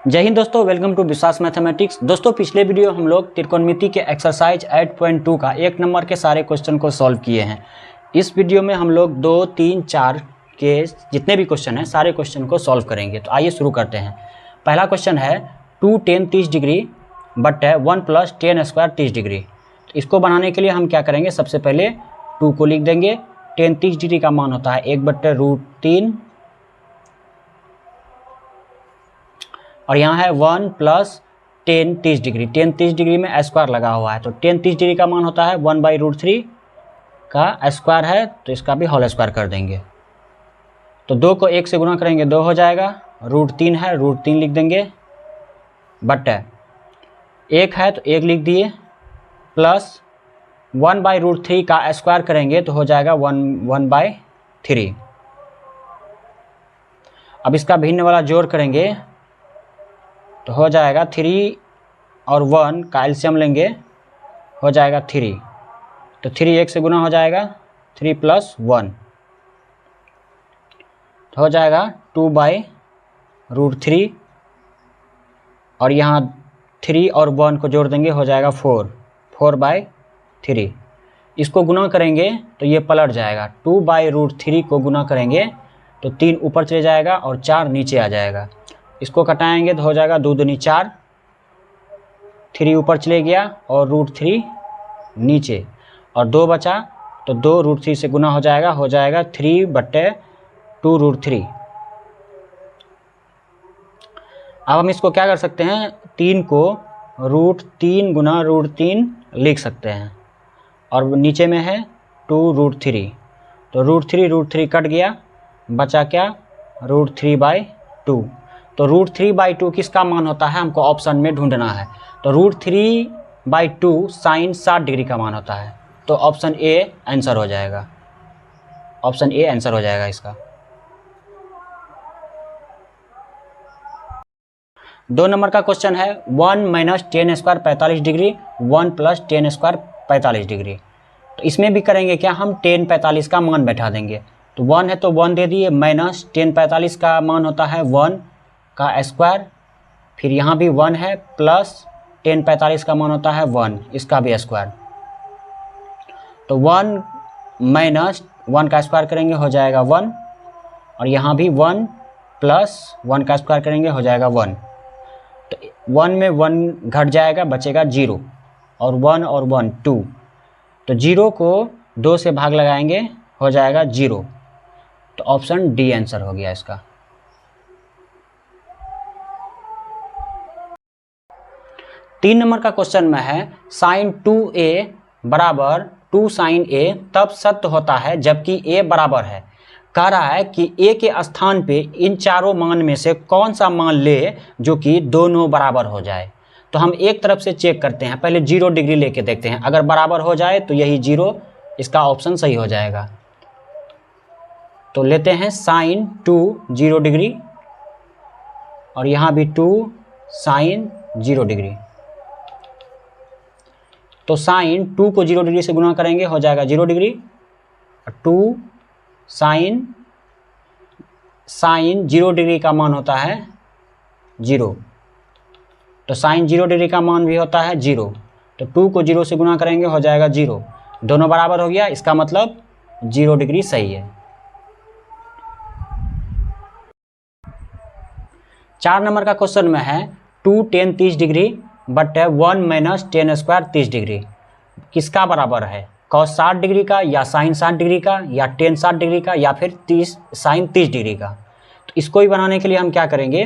जय हिंद दोस्तों, welcome to विश्वास मैथमेटिक्स। दोस्तों पिछले वीडियो हम लोग त्रिकोणमिति के एक्सरसाइज 8.2 का 1 नंबर के सारे क्वेश्चन को सॉल्व किए हैं। इस वीडियो में हम लोग 2, 3, 4 के जितने भी क्वेश्चन हैं सारे क्वेश्चन को सॉल्व करेंगे। तो आइए शुरू करते हैं। पहला क्वेश्चन है 2 tan 30 डिग्री बट है 1 + tan स्क्वायर 30 डिग्री। तो इसको बनाने के लिए हम क्या करेंगे, सबसे पहले 2 को लिख देंगे। tan 30 डिग्री का मान होता है 1/√3 और यहाँ है 1 + tan 30 डिग्री। tan 30 डिग्री में स्क्वायर लगा हुआ है, तो tan 30 डिग्री का मान होता है 1/√3 का स्क्वायर है, तो इसका भी होल स्क्वायर कर देंगे। तो 2 को 1 से गुना करेंगे 2 हो जाएगा, √3 है √3 लिख देंगे, बट 1 है तो 1 लिख दिए, प्लस 1/√3 का स्क्वायर करेंगे तो हो जाएगा 1/3। अब इसका भिन्न वाला जोड़ करेंगे तो हो जाएगा 3 और 1 का एलसीएम लेंगे, हो जाएगा 3। तो 3 1 से गुना हो जाएगा, 3 + 1 तो हो जाएगा 2/√3 और यहाँ 3 और 1 को जोड़ देंगे, हो जाएगा 4/3। इसको गुना करेंगे तो ये पलट जाएगा। 2/√3 को गुना करेंगे तो 3 ऊपर चले जाएगा और 4 नीचे आ जाएगा। इसको घटाएंगे तो हो जाएगा 2 दूनी 4, 3 ऊपर चले गया और √3 नीचे और 2 बचा, तो 2 √3 से गुना हो जाएगा 3/2√3। अब हम इसको क्या कर सकते हैं, 3 को √3 गुना √3 लिख सकते हैं और नीचे में है 2√3, तो √3 कट गया, बचा क्या, √3/2। तो √3/2 किसका मान होता है हमको ऑप्शन में ढूंढना है। तो √3/2 साइन 60 डिग्री का मान होता है, तो ऑप्शन ए आंसर हो जाएगा। ऑप्शन ए आंसर हो जाएगा इसका। 2 नंबर का क्वेश्चन है 1 - tan square 45 degree 1 + tan square 45 degree. तो इसमें भी करेंगे क्या, हम tan 45 का मान बैठा देंगे। तो 1 है तो 1 दे दिए, माइनस tan 45 का मान होता है 1 का स्क्वायर, फिर यहाँ भी 1 है, प्लस tan 45 का मान होता है 1, इसका भी स्क्वायर। तो 1 - 1 का स्क्वायर करेंगे हो जाएगा 1 और यहाँ भी 1 + 1 का स्क्वायर करेंगे हो जाएगा 1। तो 1 में 1 घट जाएगा, बचेगा 0 और 1 और 1 2। तो 0 को 2 से भाग लगाएंगे हो जाएगा 0। तो ऑप्शन डी आंसर हो गया इसका। 3 नंबर का क्वेश्चन में है sin 2a = 2 sin a तब सत्य होता है जबकि a बराबर है। कह रहा है कि a के स्थान पे इन चारों मान में से कौन सा मान ले जो कि दोनों बराबर हो जाए। तो हम एक तरफ से चेक करते हैं, पहले 0 डिग्री लेके देखते हैं, अगर बराबर हो जाए तो यही 0, इसका ऑप्शन सही हो जाएगा। तो लेते हैं sin 2 0 डिग्री और यहाँ भी 2 sin 0 डिग्री। तो sin 2 को 0 डिग्री से गुना करेंगे हो जाएगा 0 डिग्री और 2 sin 0 डिग्री का मान होता है 0। तो sin 0 डिग्री का मान भी होता है 0, तो 2 को 0 से गुना करेंगे हो जाएगा 0, दोनों बराबर हो गया, इसका मतलब 0 डिग्री सही है। 4 नंबर का क्वेश्चन में है 2 tan 30 degree but 1 - tan square 30 degree किसका बराबर है, cos 60 डिग्री का या sin 60 डिग्री का या tan 60 डिग्री का या फिर sin 30 डिग्री का। तो इसको ही बनाने के लिए हम क्या करेंगे,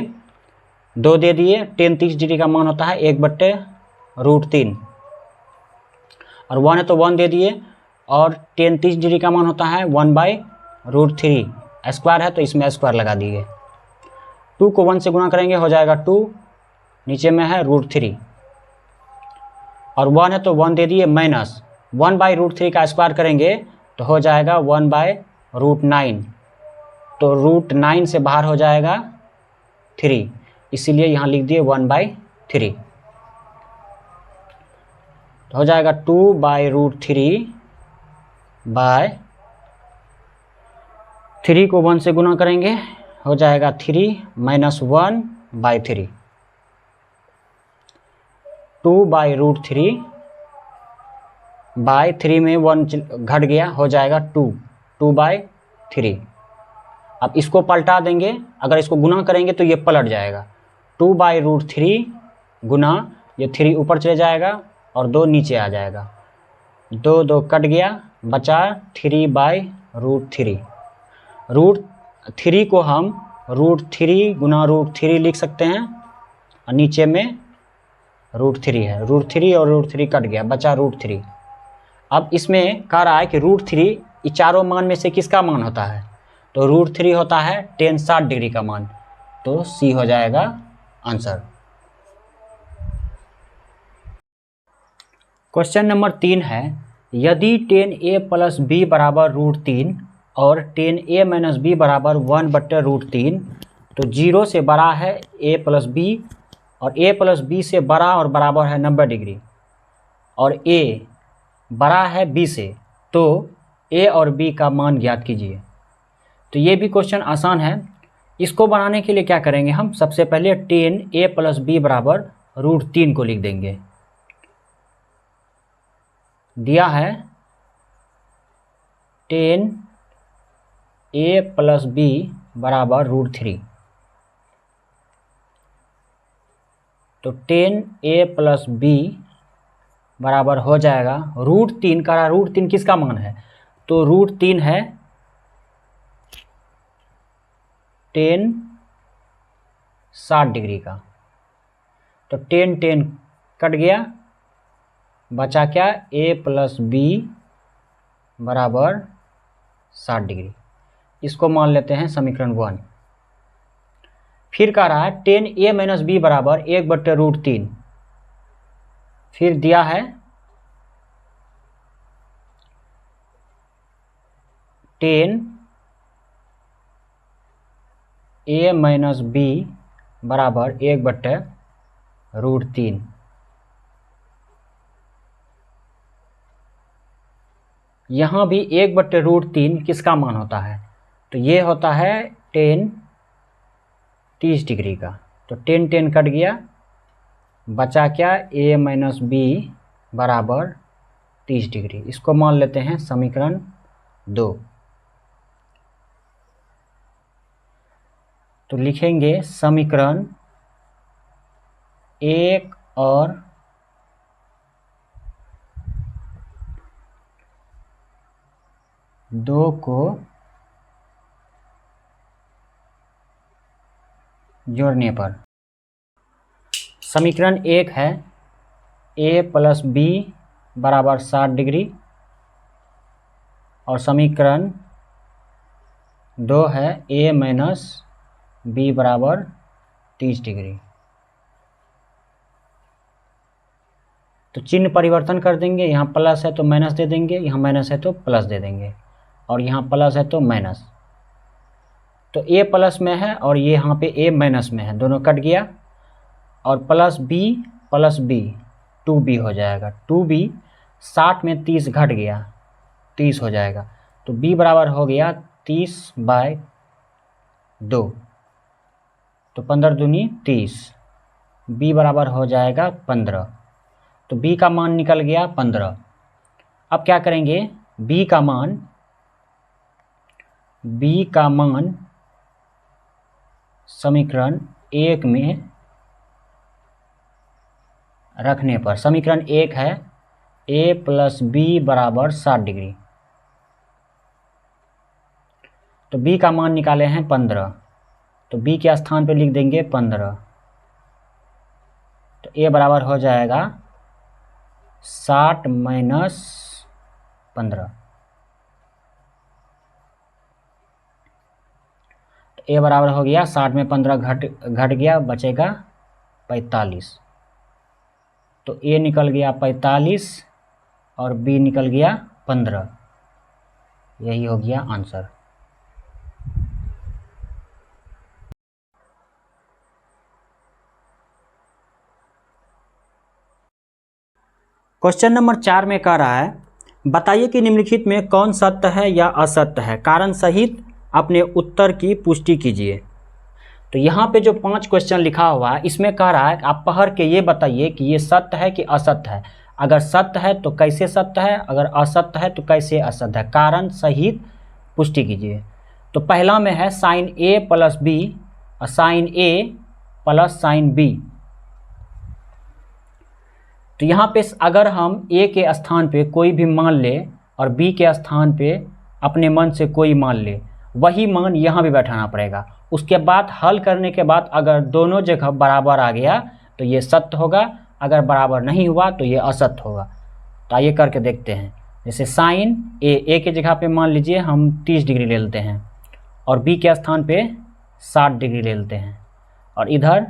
2 दे दिए, tan 30 डिग्री का मान होता है 1/√3 और 1 है तो 1 दे दिए और tan 30 डिग्री का मान होता है 1/√3, स्क्वायर है तो इसमें स्क्वायर लगा दिए। 2 को 1 से गुना करेंगे हो जाएगा 2, नीचे में है √3 और 1 है तो 1 दे दिए, माइनस 1/√3 का स्क्वायर करेंगे तो हो जाएगा 1/√9, तो √9 से बाहर हो जाएगा 3, इसीलिए यहाँ लिख दिए 1/3। तो हो जाएगा 2/√3 बाय 3 को 1 से गुना करेंगे हो जाएगा 3 - 1/3। 2/√3 बाई 3 में 1 घट गया, हो जाएगा 2/3। अब इसको पलटा देंगे, अगर इसको गुना करेंगे तो ये पलट जाएगा। 2/√3 गुना ये 3 ऊपर चले जाएगा और 2 नीचे आ जाएगा, 2 2 कट गया, बचा 3/√3। √3 को हम √3 गुना √3 लिख सकते हैं और नीचे में √3 है, √3 और √3 कट गया, बचा √3। अब इसमें कह रहा है कि √3 ये चारों मान में से किसका मान होता है, तो √3 होता है tan 60 डिग्री का मान, तो सी हो जाएगा आंसर। क्वेश्चन नंबर 3 है, यदि tan a + b बराबर √3 और tan a - b बराबर 1/√3 तो 0 से बड़ा है a + b और a + b से बड़ा और बराबर है 90 डिग्री और a बड़ा है b से, तो a और b का मान ज्ञात कीजिए। तो ये भी क्वेश्चन आसान है। इसको बनाने के लिए क्या करेंगे, हम सबसे पहले tan a + b बराबर √3 को लिख देंगे। दिया है tan a + b बराबर √3, तो tan a + b बराबर हो जाएगा √3 का, √3 किसका मान है, तो √3 है tan 60 डिग्री का, तो tan कट गया, बचा क्या, a + b बराबर 60 डिग्री। इसको मान लेते हैं समीकरण 1। फिर कह रहा है tan a - b बराबर 1/√3, फिर दिया है tan a - b बराबर 1/√3। यहाँ भी 1/√3 किसका मान होता है, तो ये होता है tan 30 डिग्री का, तो tan कट गया, बचा क्या, a - b बराबर 30 डिग्री। इसको मान लेते हैं समीकरण 2। तो लिखेंगे समीकरण 1 और 2 को जोड़ने पर समीकरण 1 है a + b बराबर 60 डिग्री और समीकरण 2 है a - b बराबर 30 डिग्री। तो चिन्ह परिवर्तन कर देंगे, यहाँ प्लस है तो माइनस दे देंगे, यहाँ माइनस है तो प्लस दे देंगे और यहाँ प्लस है तो माइनस। तो a प्लस में है और ये यहाँ पे a माइनस में है, दोनों कट गया और +b 2b हो जाएगा। 2b 60 में 30 घट गया, 30 हो जाएगा, तो b बराबर हो गया 30/2, तो 15 दूनी 30, b बराबर हो जाएगा 15, तो b का मान निकल गया 15। अब क्या करेंगे, b का मान समीकरण 1 में रखने पर, समीकरण 1 है a + b बराबर 60 डिग्री, तो b का मान निकाले हैं 15, तो b के स्थान पे लिख देंगे 15, तो a बराबर हो जाएगा 60 - 15, तो a बराबर हो गया 60 में 15 घट गया, बचेगा 45, तो a निकल गया 45 और b निकल गया 15, यही हो गया आंसर। क्वेश्चन नंबर 4 में कह रहा है, बताइए कि निम्नलिखित में कौन सत्य है या असत्य है, कारण सहित अपने उत्तर की पुष्टि कीजिए। तो यहाँ पे जो 5 क्वेश्चन लिखा हुआ है इसमें कह रहा है आप पढ़ के ये बताइए कि ये सत्य है कि असत्य है। अगर सत्य है तो कैसे सत्य है, अगर असत्य है तो कैसे असत्य है, कारण सहित पुष्टि कीजिए। तो पहला में है साइन ए प्लस बी और साइन ए प्लस साइन बी। तो यहाँ पे अगर हम ए के स्थान पे कोई भी मान ले और बी के स्थान पे अपने मन से कोई मान ले, वही मान यहाँ भी बैठाना पड़ेगा। उसके बाद हल करने के बाद अगर दोनों जगह बराबर आ गया तो ये सत्य होगा, अगर बराबर नहीं हुआ तो ये असत्य होगा। तो आइए करके देखते हैं। जैसे साइन ए के जगह पे मान लीजिए हम 30 डिग्री ले लेते हैं और बी के स्थान पे 60 डिग्री ले लेते हैं, और इधर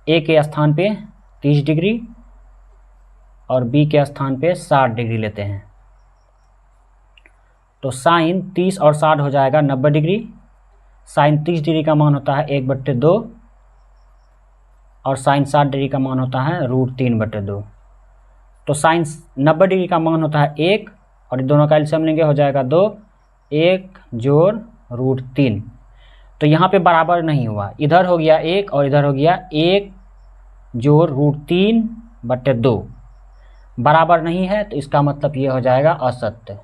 ए के स्थान पे 30 डिग्री और बी के स्थान पे 60 डिग्री लेते हैं। तो साइन 30 और 60 हो जाएगा 90 डिग्री। साइन 30 डिग्री का मान होता है 1/2 और साइन 60 डिग्री का मान होता है √3/2। तो साइन 90 डिग्री का मान होता है 1 और दोनों का एलसीएम लेंगे हो जाएगा 2, 1 जोड़ √3। तो यहाँ पे बराबर नहीं हुआ, इधर हो गया 1 और इधर हो गया 1 जोड़ √3/2, बराबर नहीं है, तो इसका मतलब ये हो जाएगा असत्य।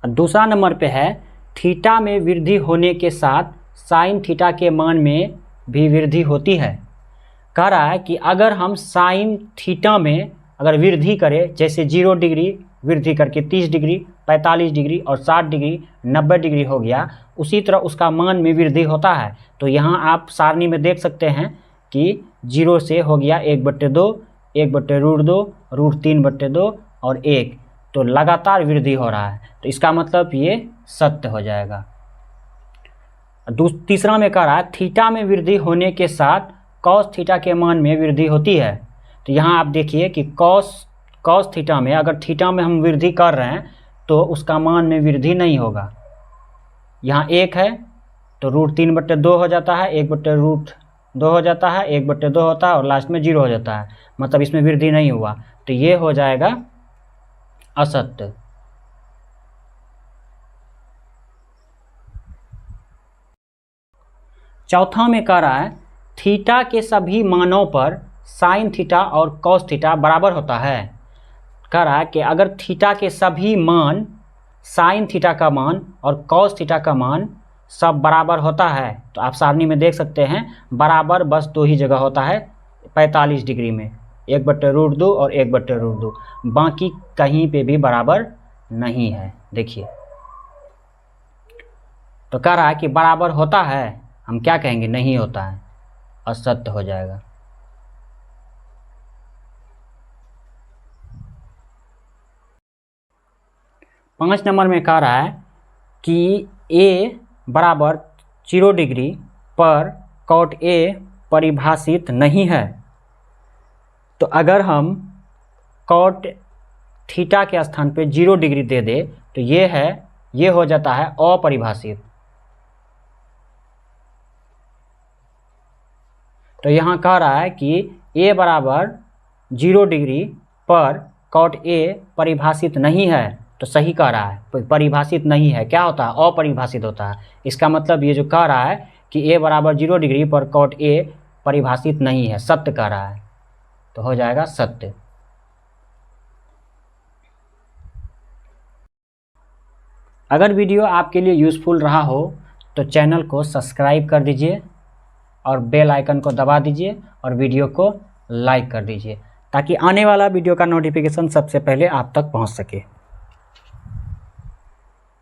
दूसरा नंबर पे है थीटा में वृद्धि होने के साथ साइन थीटा के मान में भी वृद्धि होती है। कह रहा है कि अगर हम साइन थीटा में अगर वृद्धि करें, जैसे 0 डिग्री वृद्धि करके 30 डिग्री, 45 डिग्री और 60 डिग्री 90 डिग्री हो गया, उसी तरह उसका मान में वृद्धि होता है। तो यहाँ आप सारणी में देख सकते हैं कि 0 से हो गया 1/2, 1/√2, √3/2 और 1, तो लगातार वृद्धि हो रहा है, तो इसका मतलब ये सत्य हो जाएगा। तीसरा में कह रहा है थीटा में वृद्धि होने के साथ कॉस थीटा के मान में वृद्धि होती है। तो यहाँ आप देखिए कि कॉस थीटा में अगर थीटा में हम वृद्धि कर रहे हैं तो उसका मान में वृद्धि नहीं होगा। यहाँ 1 है तो √3/2 हो जाता है, 1/√2 हो जाता है, 1/2 होता है और लास्ट में 0 हो जाता है, मतलब इसमें वृद्धि नहीं हुआ, तो ये हो जाएगा असत्य। चौथा में कह रहा है थीटा के सभी मानों पर साइन थीटा और कॉस थीटा बराबर होता है। कह रहा है कि अगर थीटा के सभी मान, साइन थीटा का मान और कॉस थीटा का मान सब बराबर होता है, तो आप सारणी में देख सकते हैं बराबर बस 2 ही जगह होता है, 45 डिग्री में 1/√2 और 1/√2, बाकी कहीं पे भी बराबर नहीं है। देखिए, तो कह रहा है कि बराबर होता है, हम क्या कहेंगे, नहीं होता है, असत्य हो जाएगा। पाँच नंबर में कह रहा है कि ए बराबर 0 डिग्री पर कॉट ए परिभाषित नहीं है। तो अगर हम कॉट थीटा के स्थान पे 0 डिग्री दे दे तो ये हो जाता है अपरिभाषित। तो यहाँ कह रहा है कि ए बराबर 0 डिग्री पर कॉट ए परिभाषित नहीं है, तो सही कह रहा है, परिभाषित नहीं है, क्या होता है, अपरिभाषित होता है। इसका मतलब ये जो कह रहा है कि ए बराबर 0 डिग्री पर कॉट ए परिभाषित नहीं है, सत्य कह रहा है, तो हो जाएगा सत्य। अगर वीडियो आपके लिए यूज़फुल रहा हो तो चैनल को सब्सक्राइब कर दीजिए और बेल आइकन को दबा दीजिए और वीडियो को लाइक कर दीजिए, ताकि आने वाला वीडियो का नोटिफिकेशन सबसे पहले आप तक पहुंच सके।